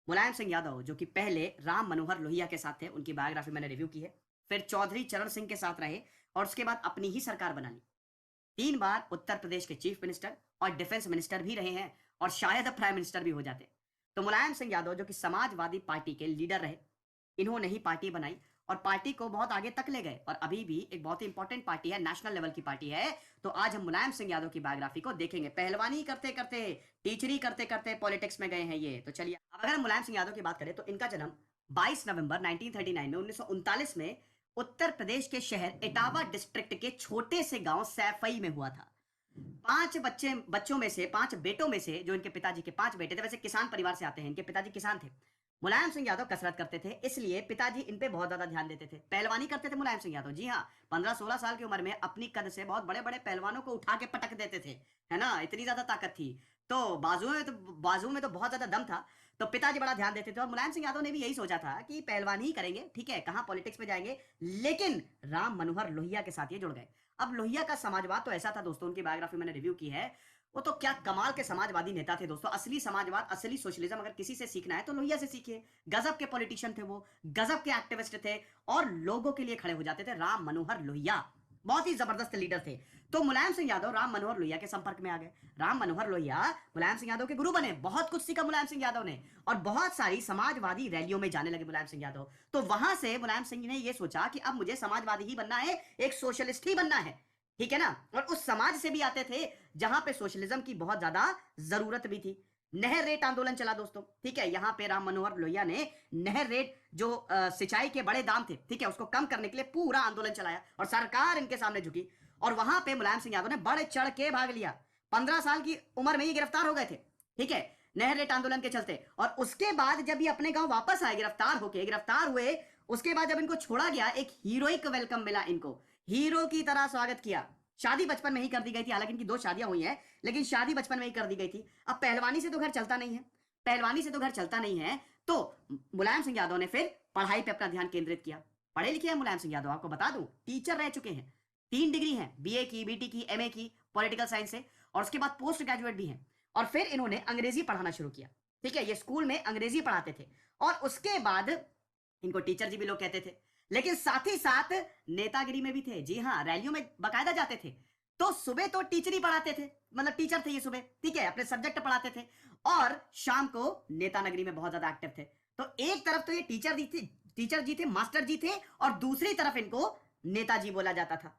मुलायम सिंह यादव जो कि पहले राम मनोहर लोहिया के साथ थे, उनकी बायोग्राफी मैंने रिव्यू की है। फिर चौधरी चरण सिंह के साथ रहे और उसके बाद अपनी ही सरकार बना ली। 3 बार उत्तर प्रदेश के चीफ मिनिस्टर और डिफेंस मिनिस्टर भी रहे हैं और शायद अब प्राइम मिनिस्टर भी हो जाते। तो मुलायम सिंह यादव जो कि समाजवादी पार्टी के लीडर रहे, इन्होंने ही पार्टी बनाई और पार्टी को बहुत आगे तक ले गए और अभी भी एक बहुत ही इंपॉर्टेंट पार्टी है, नेशनल लेवल की पार्टी है। तो आज हम मुलायम सिंह यादव की बायोग्राफी को देखेंगे। पहलवानी करते करते, टीचरी करते करते पॉलिटिक्स में गए हैं ये। तो चलिए, अब अगर हम मुलायम सिंह यादव की बात करें तो इनका जन्म 22 नवंबर 1939 में 1939 में उत्तर प्रदेश के शहर इटावा डिस्ट्रिक्ट के छोटे से गांव सैफई में हुआ था। 5 बच्चों में से, 5 बेटों में से, जो इनके पिताजी के 5 बेटे थे, वैसे किसान परिवार से आते हैं, इनके पिताजी किसान थे। मुलायम सिंह यादव कसरत करते थे, इसलिए पिताजी इन पे बहुत ज्यादा ध्यान देते थे। पहलवानी करते थे मुलायम सिंह यादव, जी हाँ, 15-16 साल की उम्र में अपनी कद से बहुत बड़े बड़े पहलवानों को उठा के पटक देते थे, है ना, इतनी ज्यादा ताकत थी। तो बाजू में तो बहुत ज्यादा दम था। तो पिताजी बड़ा ध्यान देते थे और मुलायम सिंह यादव ने भी यही सोचा था कि पहलवानी ही करेंगे, ठीक है, कहां पॉलिटिक्स में जाएंगे। लेकिन राम मनोहर लोहिया के साथ ये जुड़ गए। अब लोहिया का समाजवाद तो ऐसा था दोस्तों, उनकी बायोग्राफी मैंने रिव्यू की है, वो तो क्या कमाल के समाजवादी नेता थे दोस्तों। असली समाजवाद, असली सोशलिज्म अगर किसी से सीखना है तो लोहिया से सीखिए। गजब के पॉलिटिशियन थे वो, गजब के एक्टिविस्ट थे और लोगों के लिए खड़े हो जाते थे। राम मनोहर लोहिया बहुत ही जबरदस्त लीडर थे। तो मुलायम सिंह यादव राम मनोहर लोहिया के संपर्क में आ गए। राम मनोहर लोहिया मुलायम सिंह यादव के गुरु बने। बहुत कुछ सीखा मुलायम सिंह यादव ने और बहुत सारी समाजवादी रैलियों में जाने लगे मुलायम सिंह यादव। तो वहां से मुलायम सिंह ने यह सोचा कि अब मुझे समाजवादी ही बनना है, एक सोशलिस्ट ही बनना है, ठीक है ना। और उस समाज से भी आते थे जहां पे सोशलिज्म की बहुत ज्यादा जरूरत भी थी। नहर रेट आंदोलन चला दोस्तों, ठीक है, यहां पे राम मनोहर लोहिया ने नहर रेट जो सिंचाई के बड़े दाम थे, ठीक है, उसको कम करने के लिए पूरा आंदोलन चलाया और सरकार इनके सामने झुकी और वहां पे मुलायम सिंह यादव ने बढ़ चढ़ के भाग लिया। 15 साल की उम्र में ही गिरफ्तार हो गए थे, ठीक है, नहर रेट आंदोलन के चलते। और उसके बाद जब ये अपने गांव वापस आए, गिरफ्तार हुए, उसके बाद जब इनको छोड़ा गया, एक हीरोइक वेलकम मिला इनको, हीरो की तरह स्वागत किया। शादी बचपन में ही कर दी गई थी, हालांकि इनकी 2 शादियां हुई हैं, लेकिन शादी बचपन में ही कर दी गई थी। अब पहलवानी से तो घर चलता नहीं है, तो मुलायम सिंह यादव ने फिर पढ़ाई पे अपना ध्यान केंद्रित किया। पढ़े लिखे हैं मुलायम सिंह यादव, आपको बता दूं, टीचर रह चुके हैं, 3 डिग्री हैं, बीए की, बीटी की, एमए की पॉलिटिकल साइंस से, और उसके बाद पोस्ट ग्रेजुएट भी हैं। और फिर इन्होंने अंग्रेजी पढ़ाना शुरू किया, ठीक है, ये स्कूल में अंग्रेजी पढ़ाते थे और उसके बाद इनको टीचर जी भी लोग कहते थे। लेकिन साथ ही साथ नेतागिरी में भी थे, जी हाँ, रैलियों में बकायदा जाते थे। तो सुबह तो टीचर ही पढ़ाते थे, मतलब टीचर थे ये सुबह, ठीक है, अपने सब्जेक्ट पढ़ाते थे और शाम को नेता नगरी में बहुत ज्यादा एक्टिव थे। तो एक तरफ तो ये टीचर जी थे, मास्टर जी थे, और दूसरी तरफ इनको नेताजी बोला जाता था।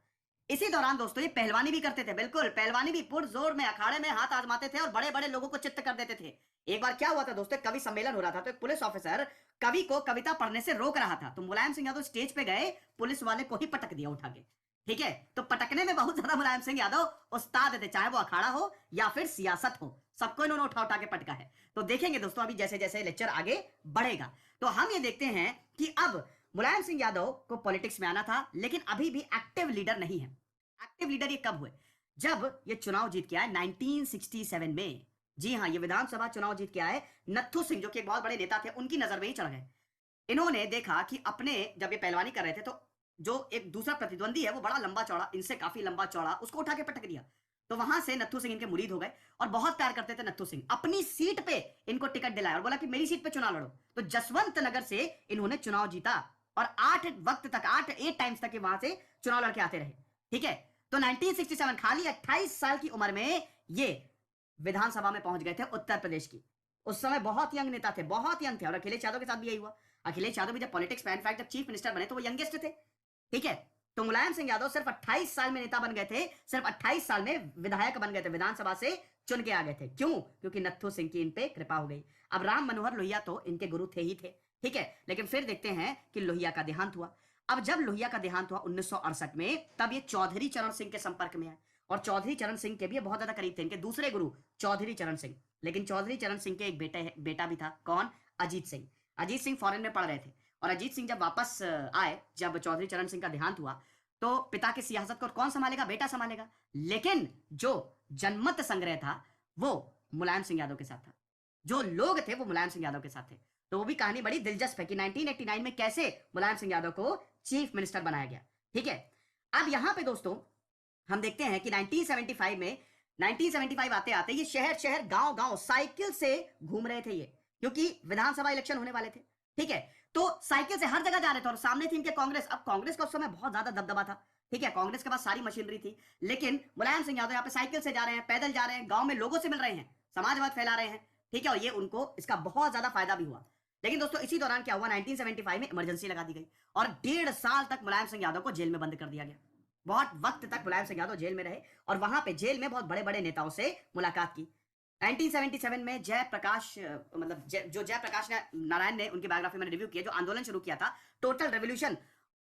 इसी दौरान दोस्तों ये पहलवानी भी करते थे, बिल्कुल पहलवानी भी, पुरजोर में अखाड़े में हाथ आजमाते थे और बड़े बड़े लोगों को चित्त कर देते थे। एक बार क्या हुआ था दोस्तों, कवि सम्मेलन हो रहा था, तो एक पुलिस ऑफिसर कवि को कविता पढ़ने से रोक रहा था, तो मुलायम सिंह यादव स्टेज पे गए, पुलिस वाले को ही पटक दिया उठा के, ठीक है। तो पटकने में बहुत ज्यादा मुलायम सिंह यादव उस्ताद थे, चाहे वो अखाड़ा हो या फिर सियासत हो, सबको इन्होंने उठा उठा के पटका है। तो देखेंगे दोस्तों अभी जैसे जैसे लेक्चर आगे बढ़ेगा तो हम ये देखते हैं कि अब मुलायम सिंह यादव को पॉलिटिक्स में आना था, लेकिन अभी भी एक्टिव लीडर नहीं है। एक्टिव लीडर ये कब हुए, जब ये चुनाव जीत के आए 1967 में। जी हाँ, ये विधानसभा चुनाव जीत के आए। नत्थू सिंह जो कि एक बहुत बड़े नेता थे, उनकी नजर में ही चढ़ गए। इन्होंने देखा कि अपने, जब ये पहलवानी कर रहे थे तो जो एक दूसरा प्रतिद्वंदी है वो बड़ा लंबा चौड़ा, इनसे काफी लंबा चौड़ा, उसको उठा के पटक दिया। तो वहां से नत्थू सिंह इनके मुरीद हो गए और बहुत प्यार करते थे नत्थू सिंह। अपनी सीट पे इनको टिकट दिलाया और बोला कि मेरी सीट पे चुनाव लड़ो। तो जसवंत नगर से इन्होंने चुनाव जीता और 8 टाइम्स तक वहां से चुनाव लड़के आते रहे, ठीक है। तो 1967 खाली 28 साल की उम्र में ये विधानसभा में पहुंच गए थे उत्तर प्रदेश की। उस समय बहुत यंग नेता थे, बहुत यंग थे, और अखिलेश यादव के साथ भी यही हुआ। अखिलेश यादव भी जब पॉलिटिक्स में, इनफैक्ट जब चीफ मिनिस्टर बने तो वो यंगेस्ट थे, ठीक है। तो मुलायम सिंह यादव सिर्फ 28 साल में नेता बन गए थे, सिर्फ 28 साल में विधायक बन गए थे, विधानसभा से चुन के आ गए थे। क्यों? क्योंकि नत्थू सिंह की इन पे कृपा हो गई। अब राम मनोहर लोहिया तो इनके गुरु थे ही थे, ठीक है, लेकिन फिर देखते हैं कि लोहिया का देहांत हुआ। अब जब लोहिया का देहांत हुआ 1968 में, तब ये चौधरी चरण सिंह के संपर्क में आए और चौधरी चरण सिंह के भी बहुत ज्यादा करीब थे, इनके दूसरे गुरु चौधरी चरण सिंह। लेकिन चौधरी चरण सिंह के एक बेटा भी था, कौन? अजीत सिंह। अजीत सिंह फॉरेन में पढ़ रहे थे और अजीत सिंह जब वापस आए, जब चौधरी चरण सिंह का देहांत हुआ, तो पिता की सियासत को कौन संभालेगा? बेटा संभालेगा। लेकिन जो जनमत संग्रह था वो मुलायम सिंह यादव के साथ था, जो लोग थे वो मुलायम सिंह यादव के साथ थे। तो वो भी कहानी बड़ी दिलचस्प है कि 1989 में कैसे मुलायम सिंह यादव को चीफ मिनिस्टर बनाया गया, ठीक है। अब यहां पे दोस्तों हम देखते हैं कि 1975 आते आते ये शहर शहर गांव गांव साइकिल से घूम रहे थे। क्योंकि विधानसभा इलेक्शन होने वाले थे। ठीक है, तो साइकिल से हर जगह जा रहे थे और सामने थी इनके कांग्रेस। अब कांग्रेस का उस समय बहुत ज्यादा दबदबा था। ठीक है, कांग्रेस के पास सारी मशीनरी थी, लेकिन मुलायम सिंह यादव यहाँ पे साइकिल से जा रहे हैं, पैदल जा रहे हैं, गांव में लोगों से मिल रहे हैं, समाजवाद फैला रहे हैं। ठीक है, और ये उनको इसका बहुत ज्यादा फायदा भी हुआ। लेकिन दोस्तों इसी दौरान क्या हुआ, 1975 में इमरजेंसी लगा दी गई और 1.5 साल तक मुलायम सिंह यादव को जेल में बंद कर दिया गया। बहुत वक्त तक मुलायम सिंह यादव जेल में रहे और वहां पे जेल में बहुत बड़े बड़े नेताओं से मुलाकात की। 1977 में जयप्रकाश जो जयप्रकाश नारायण ने उनकी बायोग्राफी मैंने रिव्यू किया, जो आंदोलन शुरू किया था टोटल रेवोल्यूशन,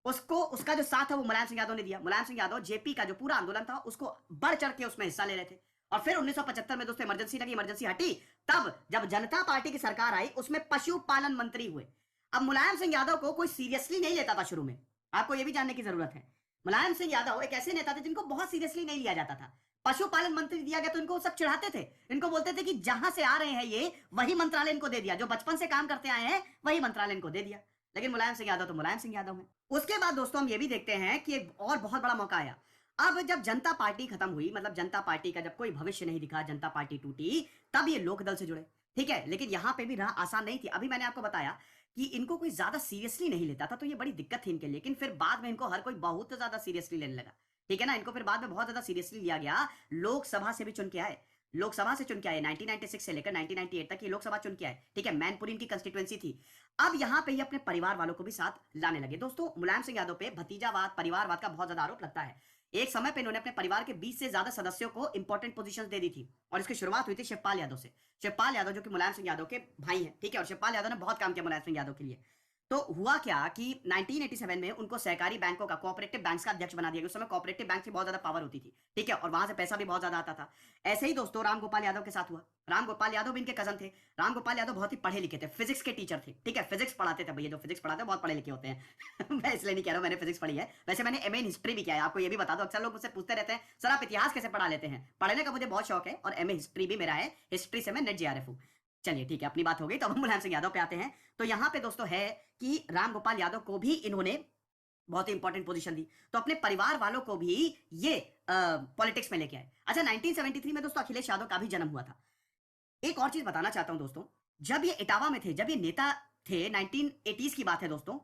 उसको उसका जो साथ है वो मुलायम सिंह यादव ने दिया। मुलायम सिंह यादव जेपी का जो पूरा आंदोलन था उसको बढ़ चढ़ के उसमें हिस्सा ले रहे थे। और फिर 1975 में दोस्तों इमरजेंसी लगी, इमरजेंसी हटी, तब जब जनता पार्टी की सरकार आई उसमें पशुपालन मंत्री हुए। अब मुलायम सिंह यादव को कोई सीरियसली नहीं लेता था शुरू में, आपको यह भी जानने की जरूरत है। मुलायम सिंह यादव एक ऐसे नेता थे जिनको बहुत सीरियसली नहीं लिया जाता था। पशुपालन मंत्री दिया गया तो इनको सब चिढ़ाते थे, इनको बोलते थे कि जहां से आ रहे हैं ये वही मंत्रालय इनको दे दिया, जो बचपन से काम करते आए हैं वही मंत्रालय इनको दे दिया। लेकिन मुलायम सिंह यादव तो मुलायम सिंह यादव है। उसके बाद दोस्तों हम ये भी देखते हैं कि एक और बहुत बड़ा मौका आया। अब जब जनता पार्टी खत्म हुई, मतलब जनता पार्टी का जब कोई भविष्य नहीं दिखा, जनता पार्टी टूटी, तब ये लोकदल से जुड़े। ठीक है, लेकिन यहां पे भी राह आसान नहीं थी। अभी मैंने आपको बताया कि इनको कोई ज्यादा सीरियसली नहीं लेता था, तो ये बड़ी दिक्कत थी इनके। लेकिन फिर बाद में इनको हर कोई बहुत ज्यादा सीरियसली लेने लगा। ठीक है ना, इनको फिर बाद में बहुत ज्यादा सीरियसली लिया गया। लोकसभा से भी चुन के आए, लोकसभा से चुन के आए, 1996 से लेकर 1998 तक ये लोकसभा चुन के आए। ठीक है, मैनपुरी इनकी कंस्टिट्यूएंसी थी। अब यहां पे ये अपने परिवार वालों को भी साथ लाने लगे। दोस्तों मुलायम सिंह यादव पे भतीजावाद, परिवारवाद का बहुत ज्यादा आरोप लगता है। एक समय पे इन्होंने अपने परिवार के 20 से ज्यादा सदस्यों को इंपॉर्टेंट पोजीशंस दे दी थी और इसकी शुरुआत हुई थी शिवपाल यादव से। शिवपाल यादव जो कि मुलायम सिंह यादव के भाई हैं। ठीक है, और शिवपाल यादव ने बहुत काम किया मुलायम सिंह यादव के लिए। तो हुआ क्या कि 1987 में उनको सहकारी बैंकों का, कोऑपरेटिव बैंक्स का अध्यक्ष बना दिया गया। उस समय कोऑपरेटिव बैंक की बहुत ज्यादा पावर होती थी। ठीक है, और वहां से पैसा भी बहुत ज्यादा आता था। ऐसे ही दोस्तों राम गोपाल यादव के साथ हुआ। राम गोपाल यादव भी इनके कजन थे। राम गोपाल यादव बहुत ही पढ़े लिखे थे, फिजिक्स के टीचर थे। ठीक है, फिजिक्स पढ़ाते थे भैया, जो फिजिक्स पढ़ाते हैं बहुत पढ़े लिखे होते हैं मैं इसलिए नहीं कह रहा हूं मैंने फिजिक्स पढ़ी है, वैसे मैंने एमए इन हिस्ट्री भी किया है। आपको ये भी बता दो, अक्सर लोग मुझसे पूछते रहते हैं सर आप इतिहास कैसे पढ़ा लेते हैं। पढ़ने का मुझे बहुत शौक है और एमए हिस्ट्री भी मेरा है, हिस्ट्री से मैं नेट जेआरएफ हूं। चलिए ठीक है, अपनी बात हो गई। तो अब हम मुलायम सिंह यादव पे आते हैं। तो यहां पे दोस्तों है कि राम गोपाल यादव को भी इन्होंने बहुत ही इंपॉर्टेंट पोजीशन दी, तो अपने परिवार वालों को भी ये पॉलिटिक्स में लेके आए। अच्छा, 1973 में दोस्तों अखिलेश यादव का भी जन्म हुआ था। एक और चीज बताना चाहता हूं दोस्तों, जब ये इटावा में थे, जब ये नेता थे, 1980s की बात है दोस्तों,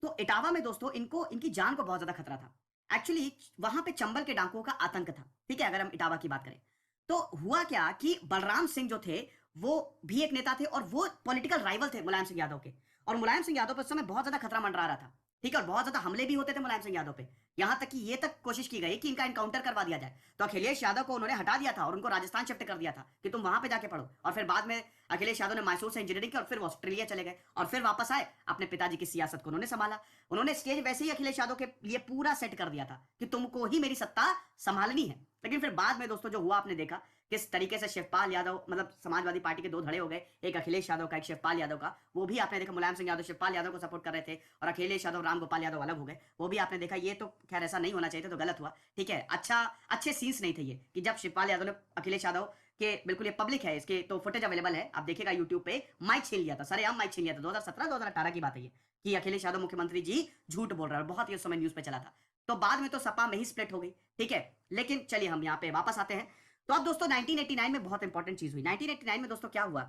तो इटावा में दोस्तों इनको, इनकी जान को बहुत ज्यादा खतरा था। एक्चुअली वहां पे चंबल के डाकुओं का आतंक था। ठीक है, अगर हम इटावा की बात करें तो हुआ क्या कि बलराम सिंह जो थे वो भी एक नेता थे और वो पॉलिटिकल राइवल थे मुलायम सिंह यादव के। और मुलायम सिंह यादव पर उस समय बहुत ज्यादा खतरा मंडरा रहा था। ठीक है, और बहुत ज्यादा हमले भी होते थे मुलायम सिंह यादव पे, यहां तक कि ये तक कोशिश की गई कि इनका एनकाउंटर करवा दिया जाए। तो अखिलेश यादव को उन्होंने हटा दिया था और उनको राजस्थान शिफ्ट कर दिया था कि तुम वहां पे जाके पढ़ो। और फिर बाद में अखिलेश यादव ने मैसूर से इंजीनियरिंग की और फिर वो ऑस्ट्रेलिया चले गए और फिर वापस आए, अपने पिताजी की सियासत को उन्होंने संभाला। उन्होंने स्टेज वैसे ही अखिलेश यादव के लिए पूरा सेट कर दिया था कि तुमको ही मेरी सत्ता संभालनी है। लेकिन फिर बाद में दोस्तों जो हुआ आपने देखा किस तरीके से शिवपाल यादव, मतलब समाजवादी पार्टी के दो धड़े हो गए, एक अखिलेश यादव का, एक शिवपाल यादव का। वो भी आपने देखा, मुलायम सिंह यादव शिवपाल यादव को सपोर्ट कर रहे थे और अखिलेश यादव राम गोपाल यादव अलग हो गए। वो भी आपने देखा। ये तो खैर ऐसा नहीं होना चाहिए था, तो गलत हुआ। ठीक है, अच्छे सीन्स नहीं थे ये कि जब शिवपाल यादव ने अखिलेश यादव के, बिल्कुल ये पब्लिक है, इसके तो फुटेज अवेलेबल है, आप देखिएगा यूट्यूब पे, माइक छीन लिया था, सरेआम माइक छीन लिया था। 2017-2018 की बात है ये, कि अखिलेश यादव मुख्यमंत्री जी झूठ बोल रहा है। बहुत ही उस समय न्यूज पे चला था। तो बाद में तो सपा में ही स्प्लिट हो गई। ठीक है, लेकिन चलिए हम यहाँ पे वापस आते हैं। तो अब दोस्तों 1989 में बहुत इंपॉर्टेंट चीज हुई। 1989 में दोस्तों क्या हुआ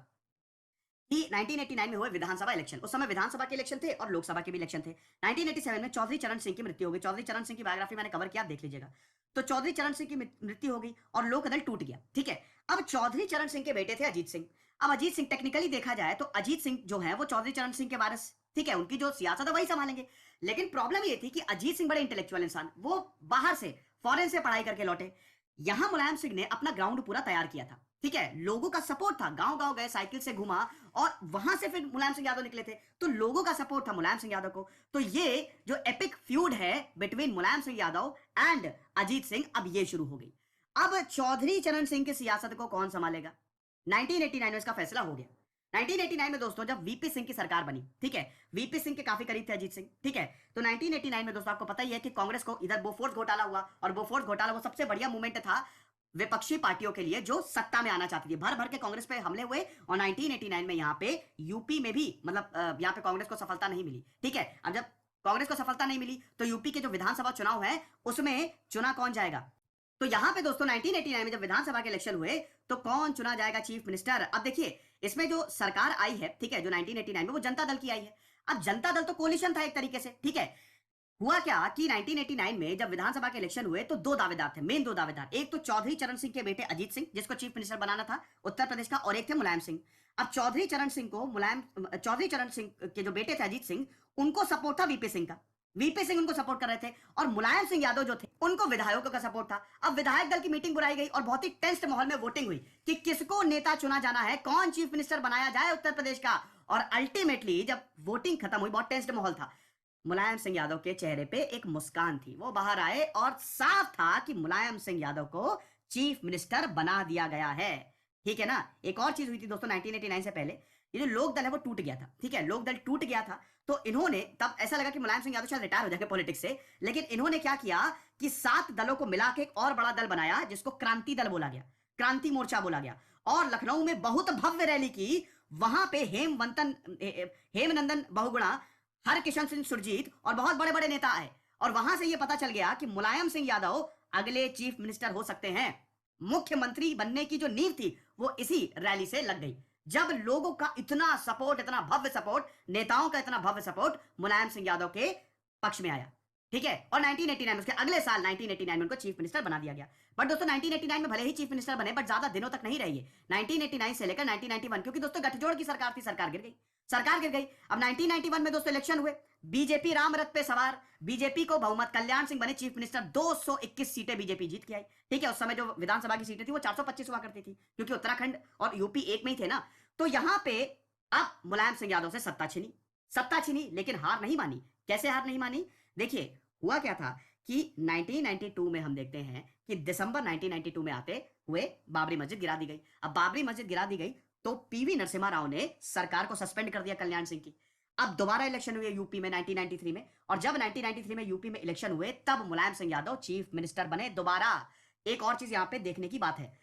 कि 1989 में हुए विधानसभा इलेक्शन। उस समय विधानसभा के इलेक्शन थे और लोकसभा के भी इलेक्शन थे। 1987 में चौधरी चरण सिंह की मृत्यु हो गई। चौधरी चरण सिंह की बायोग्राफी मैंने कवर किया, आप देख लीजिएगा। तो चौधरी चरण सिंह की मृत्यु हो गई और लोकदल टूट गया। ठीक है, अब चौधरी चरण सिंह के बेटे थे अजीत सिंह। अब अजीत सिंह टेक्निकली देखा जाए तो अजीत सिंह जो है वो चौधरी चरण सिंह के वारिस, ठीक है, उनकी जो सियासत है वही संभालेंगे। लेकिन प्रॉब्लम ये थी कि अजीत सिंह बड़े इंटेलेक्चुअल इंसान, वो बाहर से, फॉरेन से पढ़ाई करके लौटे। यहां मुलायम सिंह ने अपना ग्राउंड पूरा तैयार किया था। ठीक है, लोगों का सपोर्ट था, गांव गांव गए, साइकिल से घुमा और वहां से फिर मुलायम सिंह यादव निकले थे, तो लोगों का सपोर्ट था मुलायम सिंह यादव को। तो ये जो एपिक फ्यूड है बिटवीन मुलायम सिंह यादव एंड अजीत सिंह, अब ये शुरू हो गई। अब चौधरी चरण सिंह की सियासत को कौन संभालेगा? 1989 में इसका फैसला हो गया। 1989 में दोस्तों जब वीपी सिंह की सरकार बनी, ठीक है, वीपी सिंह के काफी करीब थे अजीत सिंह। ठीक है, तो 1989 में दोस्तों आपको पता ही है कि कांग्रेस को इधर बोफोर्स घोटाला हुआ, और बोफोर्स घोटाला वो सबसे बढ़िया मूवमेंट था विपक्षी पार्टियों के लिए जो सत्ता में आना चाहती थी। भर भर के कांग्रेस पे हमले हुए और 1989 में यहाँ पे यूपी में भी, मतलब यहाँ पे कांग्रेस को सफलता नहीं मिली। ठीक है, अब जब कांग्रेस को सफलता नहीं मिली तो यूपी के जो विधानसभा चुनाव है उसमें चुना कौन जाएगा? तो यहां पे दोस्तों 1989 में जब विधानसभा के इलेक्शन हुए तो कौन चुना जाएगा चीफ मिनिस्टर? अब देखिए, इसमें जो सरकार आई है, ठीक है, जो 1989 में, वो जनता दल की आई है। अब जनता दल तो कोलिशन था एक तरीके से, ठीक है। हुआ क्या कि 1989 में जब विधानसभा के इलेक्शन हुए तो दो दावेदार थे, मेन दो दावेदार। एक तो चौधरी चरण सिंह के बेटे अजीत सिंह, जिसको चीफ मिनिस्टर बनाना था उत्तर प्रदेश का, और एक थे मुलायम सिंह। अब चौधरी चरण सिंह के जो बेटे थे अजीत सिंह, उनको सपोर्ट था वीपी सिंह का। वीपी सिंह उनको सपोर्ट कर रहे थे, और मुलायम सिंह यादव जो थे उनको विधायकों का सपोर्ट था। अब विधायक दल की मीटिंग बुलाई गई और बहुत ही टेंस्ड माहौल में वोटिंग हुई कि किसको नेता चुना जाना है, कौन चीफ मिनिस्टर बनाया जाए उत्तर प्रदेश का। और अल्टीमेटली जब वोटिंग खत्म हुई, बहुत टेंस्ड माहौल था, मुलायम सिंह यादव के चेहरे पे एक मुस्कान थी, वो बाहर आए और साफ था कि मुलायम सिंह यादव को चीफ मिनिस्टर बना दिया गया है। ठीक है ना। एक और चीज हुई थी दोस्तों 1989 से पहले, ये जो लोक दल है वो टूट गया था, ठीक है, लोक दल टूट गया था। तो इन्होंने तब ऐसा लगा कि मुलायम सिंह यादव शायद रिटायर हो जाएंगे पॉलिटिक्स से, लेकिन इन्होंने क्या किया कि 7 दलों को मिला के एक और बड़ा दल बनाया जिसको क्रांति दल बोला गया, क्रांति मोर्चा बोला गया, और लखनऊ में बहुत भव्य रैली की। वहां पे हेमनंदन बहुगुणा, हरकिशन सिंह सुरजीत और बहुत बड़े बड़े नेता आए, और वहां से यह पता चल गया कि मुलायम सिंह यादव अगले चीफ मिनिस्टर हो सकते हैं। मुख्यमंत्री बनने की जो नींव थी वो इसी रैली से लग गई, जब लोगों का इतना सपोर्ट, इतना भव्य सपोर्ट, नेताओं का इतना भव्य सपोर्ट मुलायम सिंह यादव के पक्ष में आया। ठीक है, और 1989 में, उसके अगले साल 1989 में उनको चीफ मिनिस्टर बना दिया गया। बट दोस्तों 1989 में भले ही चीफ मिनिस्टर बने, बट ज्यादा दिनों तक नहीं रही है, 1989 से लेकर 1991, क्योंकि दोस्तों गठजोड़ की सरकार थी, सरकार गिर गई, सरकार गिर गई। अब 1991 में दोस्तों इलेक्शन हुए, बीजेपी राम रथ पे सवार, बीजेपी को बहुमत, कल्याण सिंह बने चीफ मिनिस्टर, 221 सीटें बीजेपी जीत के आई। ठीक है, उस समय जो विधानसभा की सीटें थी वो 425 हुआ करती थी, क्योंकि उत्तराखंड और यूपी एक में ही थे ना। तो यहां पे अब मुलायम सिंह यादव से सत्ता छीनी, लेकिन हार नहीं मानी। कैसे हार नहीं मानी? देखिए, हुआ क्या था कि 1992 में हम देखते हैं कि दिसंबर 1992 में आते हुए बाबरी मस्जिद गिरा दी गई। अब बाबरी मस्जिद गिरा दी गई तो पीवी नरसिम्हा राव ने सरकार को सस्पेंड कर दिया कल्याण सिंह की। अब दोबारा इलेक्शन हुए यूपी में 1993 में, और जब 1993 में यूपी में इलेक्शन हुए तब मुलायम सिंह यादव चीफ मिनिस्टर बने दोबारा। एक और चीज यहां पे देखने की बात है,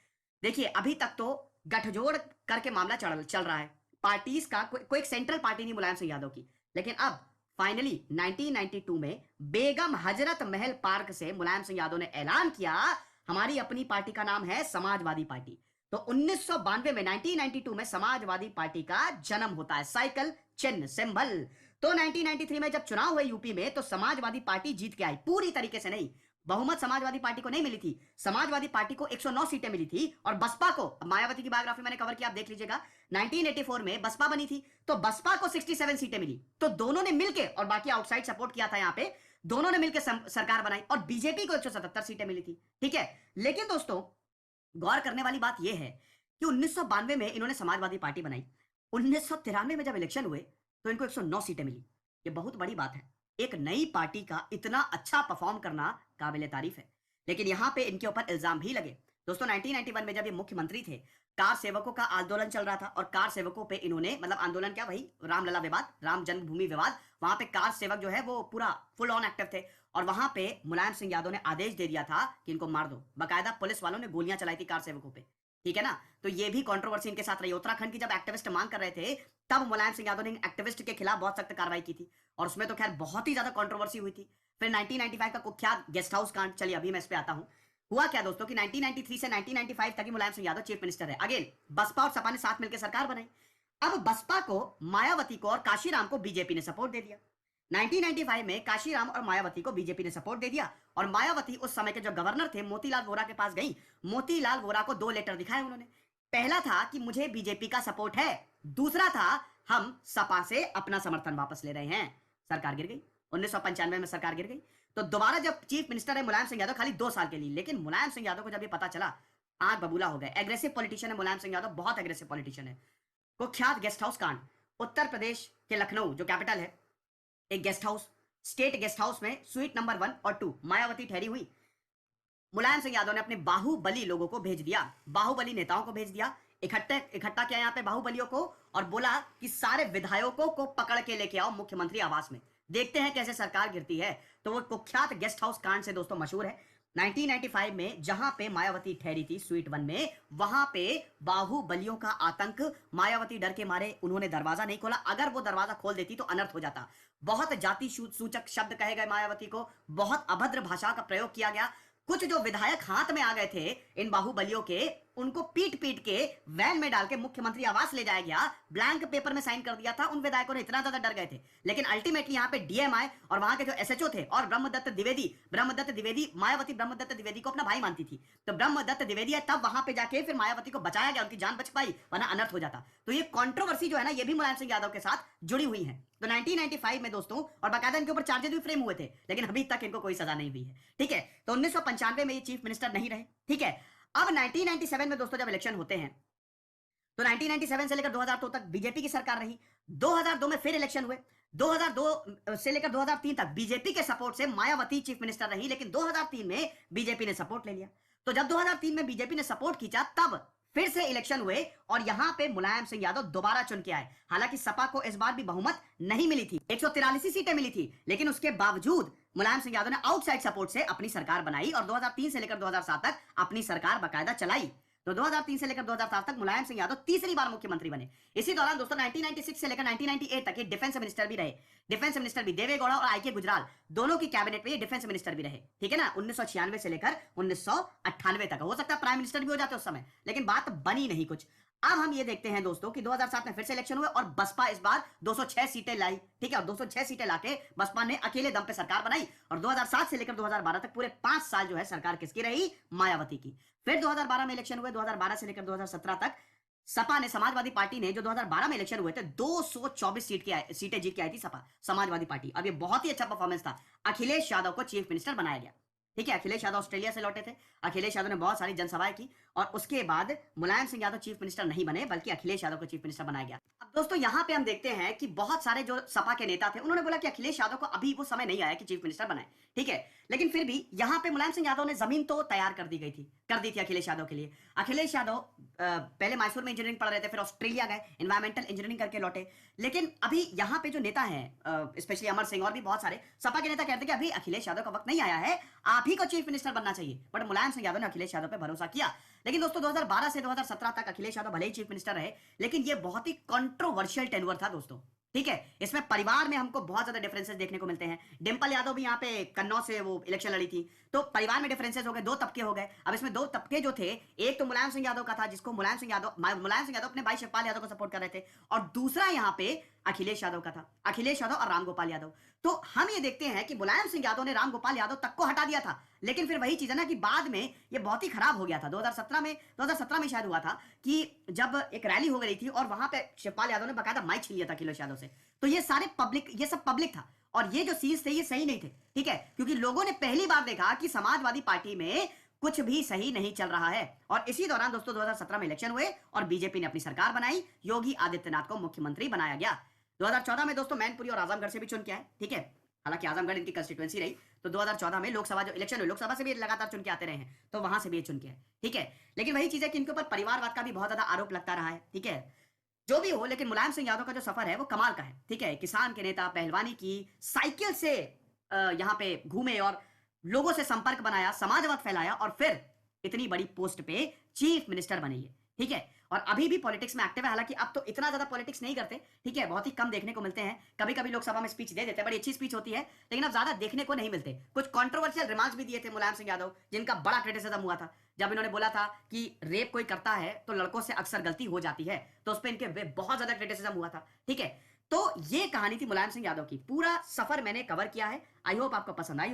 देखिए अभी तक तो गठजोड़ करके मामला चल रहा है, पार्टीज का कोई एक सेंट्रल पार्टी नहीं मुलायम सिंह यादव की, लेकिन अब फाइनली 1992 में बेगम हजरत महल पार्क से मुलायम सिंह यादव ने ऐलान किया, हमारी अपनी पार्टी का नाम है समाजवादी पार्टी। तो 1992 में, 1992 में समाजवादी पार्टी का जन्म होता है, साइकिल चिन्ह सिंबल। तो 1993 में जब चुनाव हुए यूपी में तो समाजवादी पार्टी जीत के आई, पूरी तरीके से नहीं, बहुमत समाजवादी पार्टी को नहीं मिली थी, समाजवादी पार्टी को 109 सीटें मिली थी, और बसपा को, मायावती की बायोग्राफी मैंने कवर किया, आप देख लीजिएगा, 1984 में बसपा बनी थी तो बसपा को 67 सीटें मिली। तो दोनों ने मिलकर, और बाकी आउटसाइड सपोर्ट किया था यहां पे, दोनों ने मिलकर सरकार बनाई, और बीजेपी को 177 सीटें मिली थी। ठीक है, लेकिन दोस्तों गौर करने वाली बात यह है कि 1992 में इन्होंने समाजवादी पार्टी बनाई, 1993 में जब इलेक्शन हुए तो इनको 109 सीटें मिली। यह बहुत बड़ी बात है, एक नई पार्टी का इतना अच्छा परफॉर्म करना काबिल तारीफ है। लेकिन यहां पे इनके ऊपर इल्जाम भी लगे। दोस्तों 1991 में जब ये मुख्यमंत्री थे, कार सेवकों का आंदोलन चल रहा था, और कार सेवकों पे इन्होंने, मतलब आंदोलन क्या, वही रामलला विवाद, राम जन्मभूमि विवाद, वहां पे कार सेवक जो है वो पूरा फुल ऑन एक्टिव थे, और वहां पे मुलायम सिंह यादव ने आदेश दे दिया था कि इनको मार दो। बाकायदा पुलिस वालों ने गोलियां चलाई थी कार सेवकों पे। ठीक है ना। तो ये भी कंट्रोवर्सी इनके साथ रही। उत्तराखंड की जब एक्टिविस्ट मांग कर रहे थे तब मुलायम सिंह यादव ने एक्टिविस्ट के खिलाफ बहुत सख्त कार्रवाई की थी, और उसमें तो खैर बहुत ही ज्यादा कंट्रोवर्सी हुई थी। फिर 1995 का कुख्यात गेस्ट हाउस कांड, चलिए अभी मैं इस पे आता हूं। हुआ क्या दोस्तों कि 1993 से 1995 तक ही मुलायम सिंह यादव चीफ मिनिस्टर है। अगेन बसपा और सपा ने साथ मिलकर सरकार बनाई। अब बसपा को, मायावती को और काशीराम को बीजेपी ने सपोर्ट दे दिया। 1995 में काशीराम और मायावती को बीजेपी ने सपोर्ट दे दिया, और मायावती उस समय के जो गवर्नर थे मोतीलाल वोरा के पास गई। मोतीलाल वोरा को 2 लेटर दिखाए उन्होंने। पहला था कि मुझे बीजेपी का सपोर्ट है, दूसरा था हम सपा से अपना समर्थन वापस ले रहे हैं। सरकार गिर गई, 1995 में सरकार गिर गई। तो दोबारा जब चीफ मिनिस्टर है मुलायम सिंह यादव, खाली 2 साल के लिए, लेकिन मुलायम सिंह यादव को जब ये पता चला, आग बबूला हो गए। एग्रेसिव पॉलिटिशियन है मुलायम सिंह यादव, बहुत एग्रेसिव पॉलिटिशियन है। कुख्यात गेस्ट हाउस कांड, उत्तर प्रदेश के लखनऊ जो कैपिटल है, एक guest house, state guest house में स्वीट नंबर 1 और 2 मायावती ठहरी हुई। मुलायम सिंह यादव ने अपने बाहुबली लोगों को भेज दिया, बाहुबली नेताओं को भेज दिया, इकट्ठा किया यहाँ पे बाहुबलियों को, और बोला कि सारे विधायकों को पकड़ के लेके आओ मुख्यमंत्री आवास में, देखते हैं कैसे सरकार गिरती है। तो वो कुख्यात गेस्ट हाउस कांड से दोस्तों मशहूर है। 1995 में जहां पे मायावती ठहरी थी स्वीट 1 में, वहां पे बाहुबलियों का आतंक, मायावती डर के मारे उन्होंने दरवाजा नहीं खोला। अगर वो दरवाजा खोल देती तो अनर्थ हो जाता। बहुत जाति सूचक शब्द कहे गए मायावती को, बहुत अभद्र भाषा का प्रयोग किया गया। कुछ जो विधायक हाथ में आ गए थे इन बाहुबलियों के, उनको पीट पीट के वैन में डाल के मुख्यमंत्री आवास ले जाया गया, ब्लैंक पेपर में साइन कर दिया था। उन विधायकों ने इतना ज्यादा डर गए थे, लेकिन अल्टीमेटली यहाँ पे डीएम आए और वहां के जो एसएचओ थे, और ब्रह्मदत्त द्विवेदी, मायावती ब्रह्मदत्त द्विवेदी को अपना भाई मानती थी, तो ब्रह्मदत्त द्विवेदी है, तब वहां पे जाके फिर मायावती को बचाया गया, उनकी जान बच पाई, वरना अनर्थ हो जाता। तो ये कंट्रोवर्सी जो है ना, ये भी मुलायम सिंह यादव के साथ जुड़ी हुई है। तो 1995 में दोस्तों, और बाकायदा इनके ऊपर चार्जेस भी फ्रेम हुए थे, लेकिन अभी तक इनको कोई सजा नहीं हुई है। ठीक है, तो 1995 में ये चीफ मिनिस्टर नहीं रहे। ठीक है, अब 1997 में दोस्तों जब इलेक्शन होते हैं, तो 1997 से लेकर 2002 तक बीजेपी की सरकार रही। 2002 में फिर इलेक्शन हुए। 2002 से लेकर 2003 तक बीजेपी के सपोर्ट से मायावती चीफ मिनिस्टर रही, लेकिन 2003 में बीजेपी ने सपोर्ट ले लिया। तो जब 2003 में बीजेपी ने सपोर्ट खींचा, तब फिर से इलेक्शन हुए और यहां पे मुलायम सिंह यादव दोबारा चुन के आए। हालांकि सपा को इस बार भी बहुमत नहीं मिली थी, 143 सीटें मिली थी, लेकिन उसके बावजूद मुलायम सिंह यादव ने आउटसाइड सपोर्ट से अपनी सरकार बनाई और 2003 से लेकर 2007 तक अपनी सरकार बाकायदा चलाई। तो 2003 से लेकर 2007 तक मुलायम सिंह यादव तीसरी बार मुख्यमंत्री बने। इसी दौरान दोस्तों 1996 से लेकर 1998 तक ये डिफेंस मिनिस्टर भी रहे। डिफेंस मिनिस्टर भी देवेगौड़ा और आईके गुजराल दोनों की कैबिनेट में ये डिफेंस मिनिस्टर भी रहे। ठीक है ना, 1996 से लेकर 1998 तक। हो सकता है प्राइम मिनिस्टर भी हो जाते उस समय, लेकिन बात बनी नहीं कुछ। अब हम ये देखते हैं दोस्तों कि 2007 में फिर से इलेक्शन हुए और बसपा इस बार 206 सीटें लाई। ठीक है, और 206 सीटें लाके बसपा ने अकेले दम पे सरकार बनाई और 2007 से लेकर 2012 तक पूरे 5 साल जो है सरकार किसकी रही? मायावती की। फिर 2012 में इलेक्शन हुए, 2012 से लेकर 2017 तक सपा ने, समाजवादी पार्टी ने, जो 2012 में इलेक्शन हुए थे 224 सीटें जीत के आई थी सपा, समाजवादी पार्टी। अब ये बहुत ही अच्छा परफॉर्मेंस था। अखिलेश यादव को चीफ मिनिस्टर बनाया गया। ठीक है, अखिलेश यादव ऑस्ट्रेलिया से लौटे थे। अखिलेश यादव ने बहुत सारी जनसभाएं की और उसके बाद मुलायम सिंह यादव चीफ मिनिस्टर नहीं बने, बल्कि अखिलेश यादव को चीफ मिनिस्टर बनाया गया। अब दोस्तों यहां पे हम देखते हैं कि बहुत सारे जो सपा के नेता थे, उन्होंने बोला कि अखिलेश यादव को अभी वो समय नहीं आया कि चीफ मिनिस्टर बनाए। ठीक है, लेकिन फिर भी यहां पे मुलायम सिंह यादव ने जमीन तो तैयार कर दी थी अखिलेश यादव के लिए। अखिलेश यादव पहले मैसूर में इंजीनियरिंग पढ़ रहे थे, फिर ऑस्ट्रेलिया गए, एनवायरमेंटल इंजीनियरिंग करके लौटे। लेकिन अभी यहाँ पे जो नेता हैं, स्पेशली अमर सिंह और भी बहुत सारे सपा के नेता कहते हैं कि अभी अखिलेश यादव का वक्त नहीं आया है, आप ही को चीफ मिनिस्टर बनना चाहिए। बट मुलायम सिंह यादव ने अखिलेश यादव पे भरोसा किया। लेकिन दोस्तों 2012 से 2017 तक अखिलेश यादव भले ही चीफ मिनिस्टर रहे, लेकिन ये बहुत ही कंट्रोवर्शियल टेन्योर था दोस्तों। ठीक है, इसमें परिवार में हमको बहुत ज्यादा डिफरेंसेस देखने को मिलते हैं। डिंपल यादव भी यहाँ पे कन्नौज से वो इलेक्शन लड़ी थी, तो परिवार में डिफरेंसेस हो गए, 2 तबके हो गए। अब इसमें 2 तबके जो थे, एक तो मुलायम सिंह यादव का था, जिसको मुलायम सिंह यादव अपने भाई शिवपाल यादव को सपोर्ट कर रहे थे, और दूसरा यहाँ पे अखिलेश यादव का था, अखिलेश यादव और रामगोपाल यादव। तो हम ये देखते हैं कि मुलायम सिंह यादव ने रामगोपाल यादव तक को हटा दिया था, लेकिन फिर वही चीज है ना कि बाद में ये बहुत ही खराब हो गया था। 2017 में शायद हुआ था कि जब एक रैली हो गई थी और वहां पे शिवपाल यादव ने बकायदा माइक छीन लिया था अखिलेश यादव से। तो ये सब पब्लिक था और ये जो सीन्स थे ये सही नहीं थे। ठीक है, क्योंकि लोगों ने पहली बार देखा कि समाजवादी पार्टी में कुछ भी सही नहीं चल रहा है। और इसी दौरान दोस्तों 2017 में इलेक्शन हुए और बीजेपी ने अपनी सरकार बनाई, योगी आदित्यनाथ को मुख्यमंत्री बनाया गया। 2014 में दोस्तों मैनपुरी और आजमगढ़ से भी चुन के आए। ठीक है, हालांकि आजमगढ़ इनकी कंस्टिट्यूएंसी रही, तो 2014 में लोकसभा जो इलेक्शन हुए, लोकसभा से भी लगातार चुन के आते रहे हैं, तो वहां से भी ये चुन के आए। ठीक है, लेकिन वही चीज है कि इनके ऊपर परिवारवाद का भी बहुत ज्यादा आरोप लगता रहा है। ठीक है, जो भी हो, लेकिन मुलायम सिंह यादव का जो सफर है वो कमाल का है। ठीक है, किसान के नेता, पहलवानी की, साइकिल से यहाँ पे घूमे और लोगों से संपर्क बनाया, समाजवाद फैलाया और फिर इतनी बड़ी पोस्ट पे चीफ मिनिस्टर बने ये। ठीक है, और अभी भी पॉलिटिक्स में एक्टिव है। हालांकि अब तो इतना ज्यादा पॉलिटिक्स नहीं करते। ठीक है, बहुत ही कम देखने को मिलते हैं। कभी कभी लोकसभा में स्पीच दे देते हैं, बड़ी अच्छी स्पीच होती है, लेकिन अब ज्यादा देखने को नहीं मिलते। कुछ कंट्रोवर्शियल रिमार्क्स भी दिए थे मुलायम सिंह यादव, जिनका बड़ा क्रिटिसिज्म हुआ था। जब इन्होंने बोला था कि रेप कोई करता है तो लड़कों से अक्सर गलती हो जाती है, तो उस पर इनके बहुत ज्यादा क्रिटिसिज्म हुआ था। ठीक है, तो ये कहानी थी मुलायम सिंह यादव की। पूरा सफर मैंने कवर किया है। आई होप आपको पसंद आई हो।